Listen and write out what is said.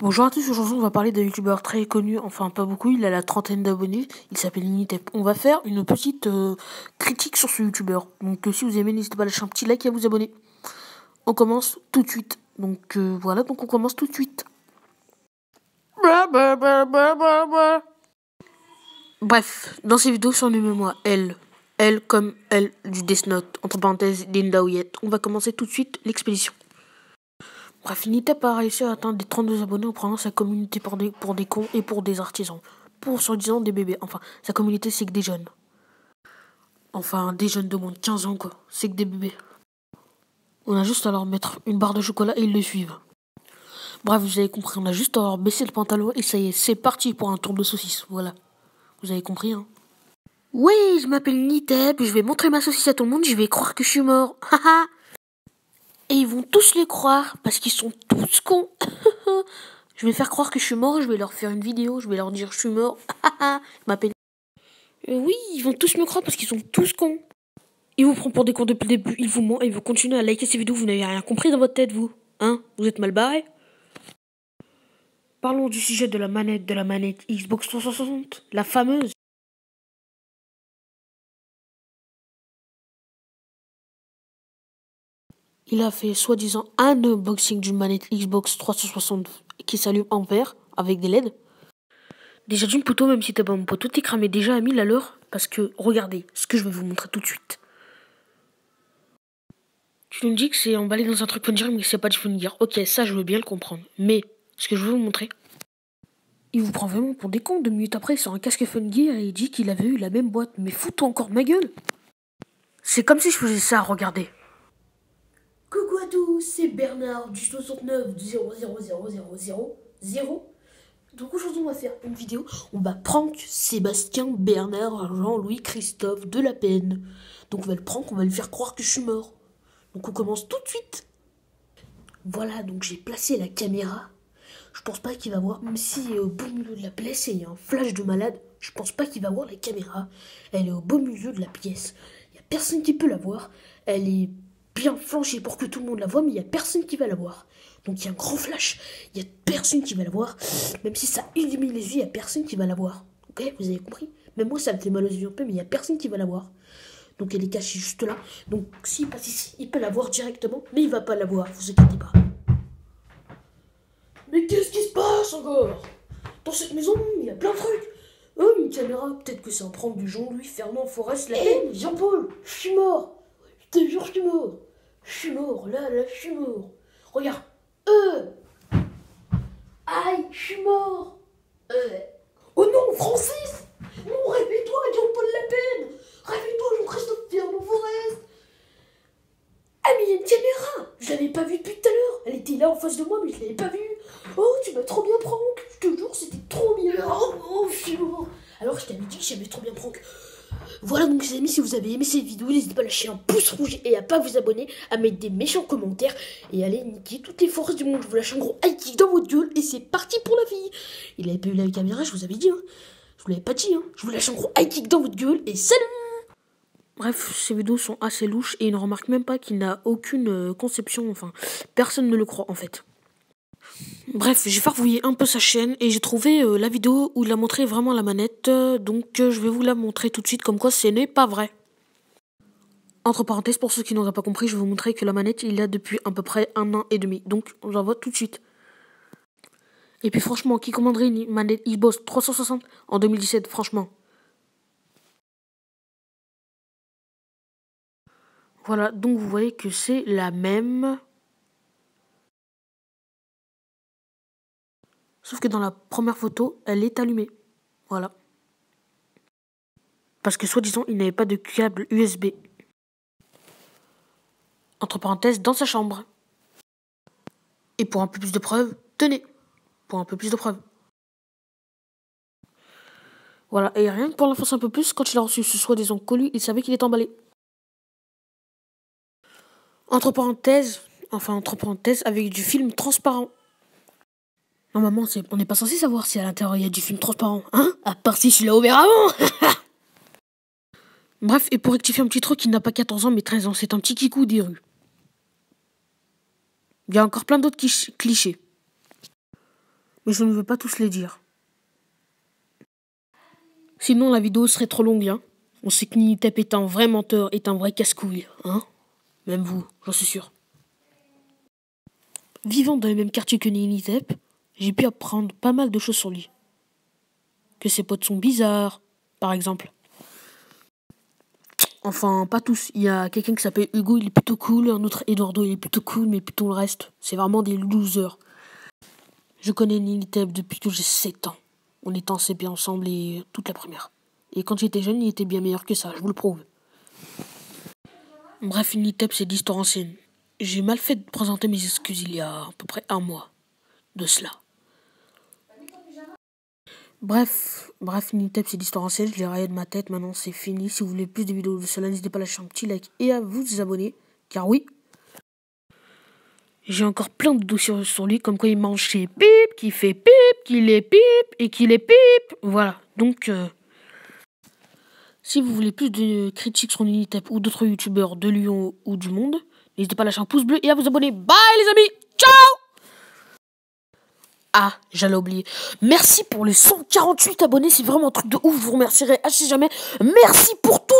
Bonjour à tous, aujourd'hui on va parler d'un youtubeur très connu, enfin pas beaucoup, il a la trentaine d'abonnés, il s'appelle Ninitep. On va faire une petite critique sur ce youtubeur, donc si vous aimez n'hésitez pas à lâcher un petit like et à vous abonner. On commence tout de suite, donc voilà, donc on commence tout de suite. Bref, dans ces vidéos surnommez-moi Elle comme Elle du Death Note, entre parenthèses Linda Ouillette. On va commencer tout de suite l'expédition. Bref, Ninitep a réussi à atteindre les 32 abonnés en prenant sa communauté pour des cons et pour des artisans. Pour soi-disant des bébés. Enfin, sa communauté c'est que des jeunes. Enfin, des jeunes de moins de 15 ans quoi. C'est que des bébés. On a juste à leur mettre une barre de chocolat et ils le suivent. Bref, vous avez compris, on a juste à leur baisser le pantalon et ça y est, c'est parti pour un tour de saucisse. Voilà. Vous avez compris, hein. Oui, je m'appelle Ninitep, je vais montrer ma saucisse à tout le monde, je vais croire que je suis mort. Haha. Et ils vont tous les croire parce qu'ils sont tous cons. Je vais faire croire que je suis mort, je vais leur faire une vidéo, je vais leur dire je suis mort. Je m'appelle. Oui, ils vont tous me croire parce qu'ils sont tous cons. Ils vous prennent pour des cons depuis le début, ils vous mentent et ils vont continuer à liker ces vidéos, vous n'avez rien compris dans votre tête, vous. Hein? Vous êtes mal barrés? Parlons du sujet de la manette Xbox 360, la fameuse. Il a fait soi-disant un unboxing d'une manette Xbox 360 qui s'allume en vert avec des LED. Déjà d'une poteau, même si t'es pas mon poteau, t'es cramé déjà à 1000 à l'heure. Parce que, regardez, ce que je vais vous montrer tout de suite. Tu nous dis que c'est emballé dans un truc Fun Gear, mais que c'est pas du Fun Gear. Ok, ça je veux bien le comprendre. Mais, ce que je veux vous montrer, il vous prend vraiment pour des cons. 2 minutes après, il sort un casque Fun Gear et il dit qu'il avait eu la même boîte. Mais fous-toi encore de ma gueule. C'est comme si je faisais ça, regardez. Coucou à tous, c'est Bernard du 69 00000. Donc aujourd'hui on va faire une vidéo, on va prank Sébastien, Bernard, Jean-Louis, Christophe de la peine. Donc on va le prank, on va lui faire croire que je suis mort. Donc on commence tout de suite. Voilà, donc j'ai placé la caméra. Je pense pas qu'il va voir, même si au beau milieu de la pièce et il y a un flash de malade, je pense pas qu'il va voir la caméra. Elle est au beau milieu de la pièce. Il y a personne qui peut la voir. Elle est bien flanchée pour que tout le monde la voit, mais il y a personne qui va la voir. Donc il y a un grand flash, il y a personne qui va la voir. Même si ça illumine les yeux, il y a personne qui va la voir. Ok, vous avez compris? Même moi ça me fait mal aux yeux un peu, mais il y a personne qui va la voir. Donc elle est cachée juste là. Donc s'il passe ici, il peut la voir directement, mais il va pas la voir, vous inquiétez pas. Mais qu'est-ce qui se passe encore? Dans cette maison, il y a plein de trucs. Oh, une caméra, peut-être que c'est un prank du Jean-Louis Fernand Forest. Jean-Paul, je suis mort. Je te jure, je suis mort. Je suis mort, là, je suis mort. Regarde. Aïe, je suis mort. Oh non, Francis. Non, réveille-toi, Jean-Paul La Peine. Réveille-toi, Jean-Christophe Fernand Forest. Ah, mais il y a une caméra. Je l'avais pas vue depuis tout à l'heure. Elle était là en face de moi, mais je l'avais pas vue. Oh, tu m'as trop bien prank. Je te jure, c'était trop bien. Oh, je suis mort. Alors, je t'avais dit que j'avais trop bien prank. Voilà donc les amis, si vous avez aimé cette vidéo, n'hésitez pas à lâcher un pouce rouge et à pas vous abonner, à mettre des méchants commentaires et à aller niquer toutes les forces du monde. Je vous lâche un gros high kick dans votre gueule et c'est parti pour la vie. Il avait pas eu la caméra, je vous avais dit, hein. Je vous l'avais pas dit, hein. Je vous lâche un gros high kick dans votre gueule et salut. Bref, ces vidéos sont assez louches et il ne remarque même pas qu'il n'a aucune conception, enfin, personne ne le croit en fait. Bref, j'ai farfouillé un peu sa chaîne et j'ai trouvé la vidéo où il a montré vraiment la manette, donc je vais vous la montrer tout de suite comme quoi ce n'est pas vrai. Entre parenthèses, pour ceux qui n'auraient pas compris, je vais vous montrer que la manette, il l'a depuis à peu près 1 an et demi, donc on la voit tout de suite. Et puis franchement, qui commanderait une manette Xbox 360 en 2017, franchement? Voilà, donc vous voyez que c'est la même. Sauf que dans la première photo, elle est allumée. Voilà. Parce que soi-disant, il n'avait pas de câble USB. Entre parenthèses, dans sa chambre. Et pour un peu plus de preuves, tenez. Pour un peu plus de preuves. Voilà, et rien que pour l'enfoncer un peu plus, quand il a reçu ce soi-disant colis, il savait qu'il est emballé. Entre parenthèses, avec du film transparent. Normalement, on n'est pas censé savoir si à l'intérieur il y a du film transparent, hein? À part si je l'ai ouvert avant. Bref, et pour rectifier un petit truc, il n'a pas 14 ans mais 13 ans, c'est un petit kikou des rues. Il y a encore plein d'autres clichés. mais je ne veux pas tous les dire. Sinon, la vidéo serait trop longue, hein. On sait que Ninitep est un vrai menteur, est un vrai casse-couille, hein. Même vous, j'en suis sûr. Vivant dans le même quartier que Ninitep, j'ai pu apprendre pas mal de choses sur lui. Que ses potes sont bizarres, par exemple. Enfin, pas tous. Il y a quelqu'un qui s'appelle Hugo, il est plutôt cool. Un autre, Eduardo, il est plutôt cool, mais plutôt le reste, c'est vraiment des losers. Je connais Ninitep depuis que j'ai 7 ans. On était en CP ensemble et toute la première. Et quand j'étais jeune, il était bien meilleur que ça, je vous le prouve. Bref, Ninitep, c'est d'histoire ancienne. J'ai mal fait de présenter mes excuses il y a à peu près un mois de cela. Bref, Ninitep, c'est d'histoire ancienne, je l'ai rayé de ma tête, maintenant c'est fini. Si vous voulez plus de vidéos de cela, n'hésitez pas à lâcher un petit like et à vous abonner, car oui, j'ai encore plein de dossiers sur lui, comme quoi il mange ses pipes, qu'il fait pipe, qu'il est pipe et qu'il est pipe. Voilà, donc si vous voulez plus de critiques sur Ninitep ou d'autres youtubeurs de Lyon ou du monde, n'hésitez pas à lâcher un pouce bleu et à vous abonner. Bye les amis, ciao! Ah, j'allais oublier. Merci pour les 148 abonnés, c'est vraiment un truc de ouf, je vous remercierai à si jamais. Merci pour tout.